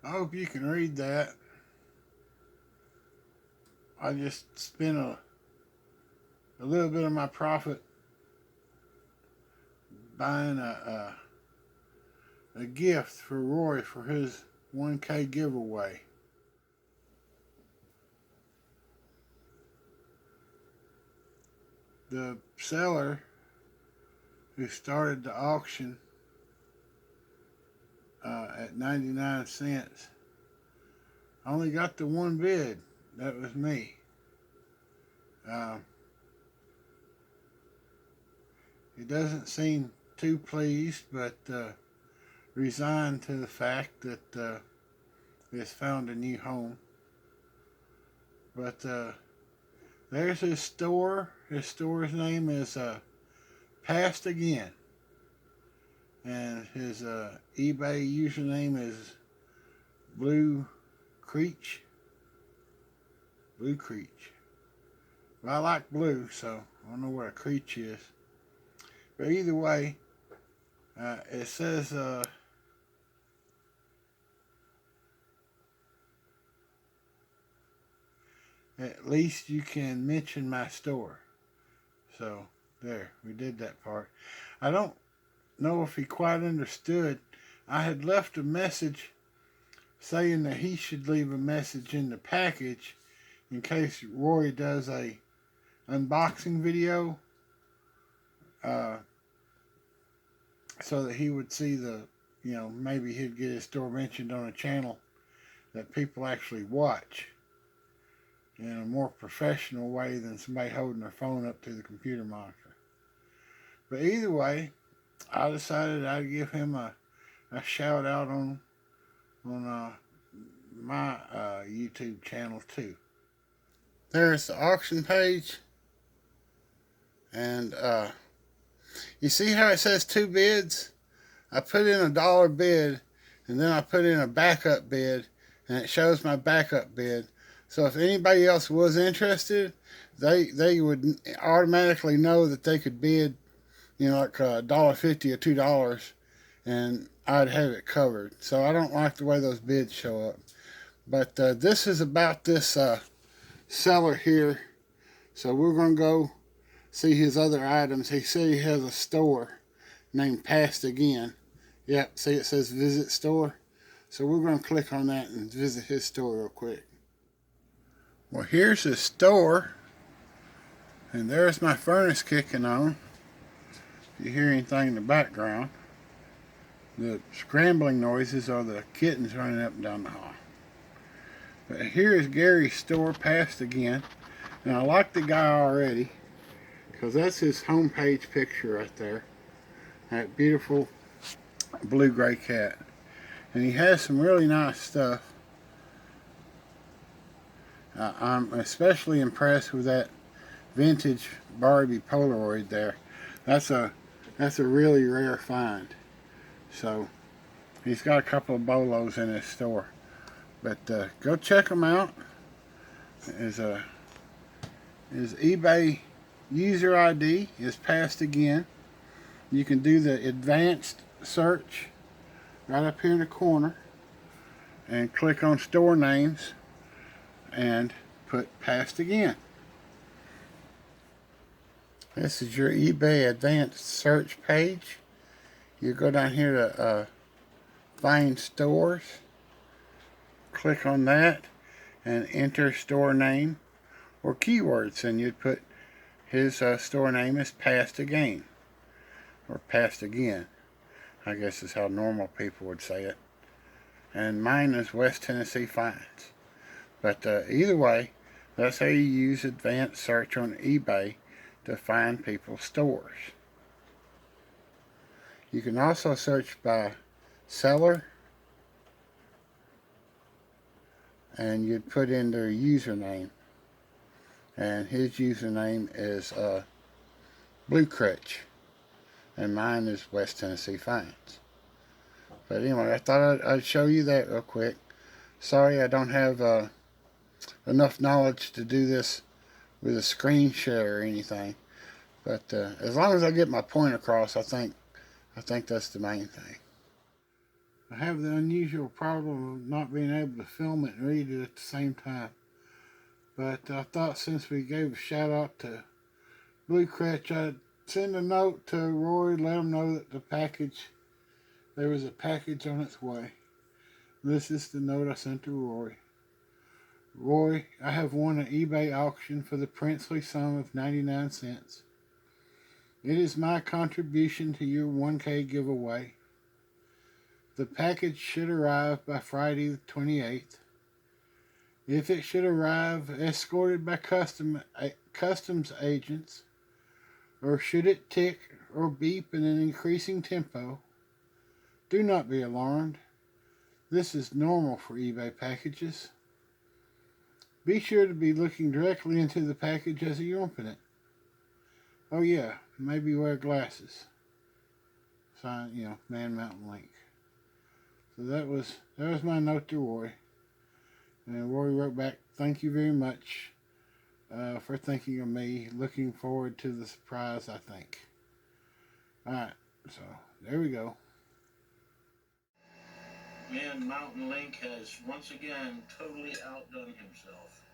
I hope you can read that. I just spent a little bit of my profit buying a gift for Roy for his 1K giveaway. The seller who started the auction at 99 cents only got the one bid. That was me. Uh, he doesn't seem too pleased, but resigned to the fact that he has found a new home. But there's his store. His store's name is Past Again. And his eBay username is BlueCreech. BlueCreech. Well, I like blue, so I don't know what a creech is. But either way, it says at least you can mention my store. So there, we did that part. I don't know if he quite understood. I had left a message saying that he should leave a message in the package in case Roy does a unboxing video, so that he would see maybe he'd get his store mentioned on a channel that people actually watch in a more professional way than somebody holding their phone up to the computer monitor. But either way, I decided I'd give him a shout out on my YouTube channel too. There's the auction page, and you see how it says 2 bids? I put in $1 bid, and then I put in a backup bid, and it shows my backup bid. So if anybody else was interested, they would automatically know that they could bid, like $1.50 or $2, and I'd have it covered. So I don't like the way those bids show up. But this is about this seller here. So we're going to go see his other items. He said he has a store named Past Again. Yep, see it says visit store. So we're going to click on that and visit his store real quick. Well, here's his store. And there's my furnace kicking on. If you hear anything in the background, the scrambling noises are the kittens running up and down the hall. But here is Gary's store, Past Again. And I like the guy already, because that's his homepage picture right there. That beautiful blue-gray cat. And he has some really nice stuff. I'm especially impressed with that vintage Barbie Polaroid there. That's a really rare find. So he's got a couple of bolos in his store. But go check him out. His eBay user ID is Past Again. You can do the advanced search right up here in the corner and click on store names and put Past Again. This is your eBay advanced search page. You go down here to find stores, click on that and enter store name or keywords, and you'd put his store name is Past Again, or Past Again, I guess is how normal people would say it. And mine is West Tennessee Finds. But either way, that's how you use advanced search on eBay to find people's stores. You can also search by seller, and you'd put in their username. And his username is BlueCreech, and mine is West Tennessee Finds. But anyway, I thought I'd show you that real quick. Sorry I don't have enough knowledge to do this with a screen share or anything. But as long as I get my point across, I think that's the main thing. I have the unusual problem of not being able to film it and read it at the same time. But I thought since we gave a shout out to BlueCreech, I'd send a note to Roy, let him know that there was a package on its way. This is the note I sent to Roy. Roy, I have won an eBay auction for the princely sum of 99 cents. It is my contribution to your 1K giveaway. The package should arrive by Friday the 28th. If it should arrive escorted by customs agents, or should it tick or beep in an increasing tempo, do not be alarmed. This is normal for eBay packages. Be sure to be looking directly into the package as you open it. Oh yeah, maybe wear glasses. Sign, Man Mountain Link. So that was my note to Roy. And Roy wrote back, thank you very much for thinking of me. Looking forward to the surprise, I think. Alright, so there we go. Man Mountain Link has once again totally outdone himself.